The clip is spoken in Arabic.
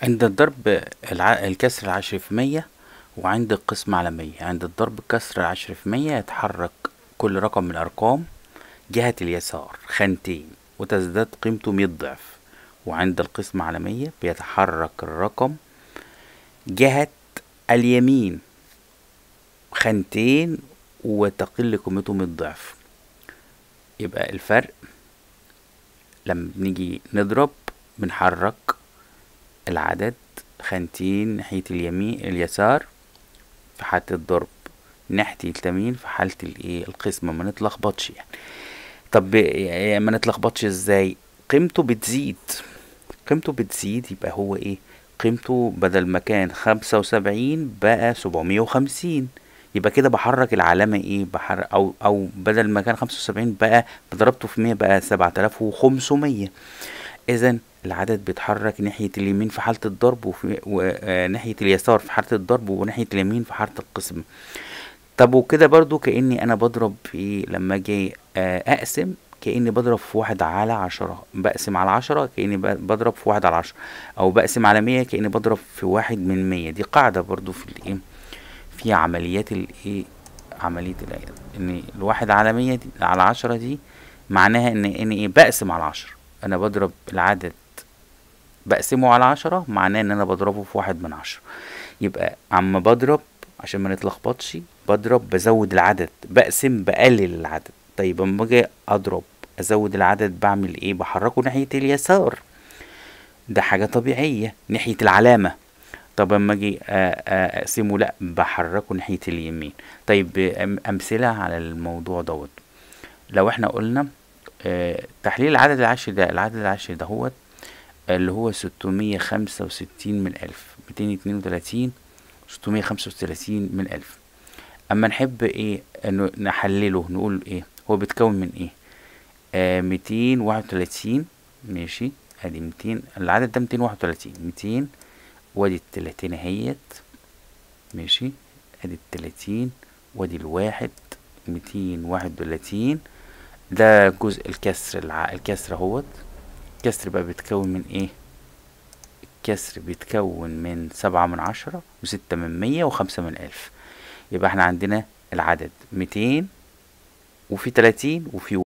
عند الضرب الكسر العشري في 100، وعند القسمة على 100. عند الضرب الكسر العشري في 100 يتحرك كل رقم من الأرقام جهة اليسار خانتين وتزداد قيمته 100 ضعف. وعند القسمة على 100 بيتحرك الرقم جهة اليمين خانتين وتقل قيمته 100 ضعف. يبقى الفرق لما بنيجي نضرب بنحرك العدد خانتين ناحية اليسار في حالة الضرب، ناحية اليمين في حالة القسمة، ما نتلخبطش يعني. طب ما نتلخبطش ازاي؟ قيمته بتزيد يبقى هو قيمته بدل ما كان 75 بقى 750. يبقى كده بحرك العلامة او بدل ما كان 75 بقى ضربته في 100 بقى 7500. اذا العدد بيتحرك ناحية اليمين في حالة الضرب وناحية اليسار في حالة الضرب وناحية اليمين في حالة القسم. طب وكده برضو كأني انا بضرب في لما اجي اقسم، كأني بضرب في 1/10، بقسم على 10 كأني بضرب في 1/10، او بقسم على 100 كأني بضرب في 1/100. دي قاعدة برضو في عمليات عملية ان الواحد على 100 دي على 10 دي معناها ان بقسم على 10. انا بضرب العدد بقسمه على 10 معناه ان انا بضربه في 1/10. يبقى عم بضرب عشان ما نتلخبطش، بضرب بزود العدد، بقسم بقلل العدد. طيب اما اجي اضرب ازود العدد بعمل ايه؟ بحركه ناحية اليسار، ده حاجة طبيعية ناحية العلامة. طب اما اجي اقسمه لا بحركه ناحية اليمين. طيب امثلة على الموضوع دوت. لو احنا قلنا تحليل العدد العشري ده هو اللي هو 665 من 1000، 232 635 من 1000. اما نحب انه نحلله نقول هو بيتكون من 231. ماشي، ادي 200، العدد ده 231، 200 وادي التلاتين اهيت. ماشي، ادي التلاتين وادي الواحد، 231. ده جزء الكسر اهوت. الكسر بقى بيتكون من الكسر بيتكون من 7/10 و6/100 و5/1000. يبقى احنا عندنا العدد 200 وفي 30 وفي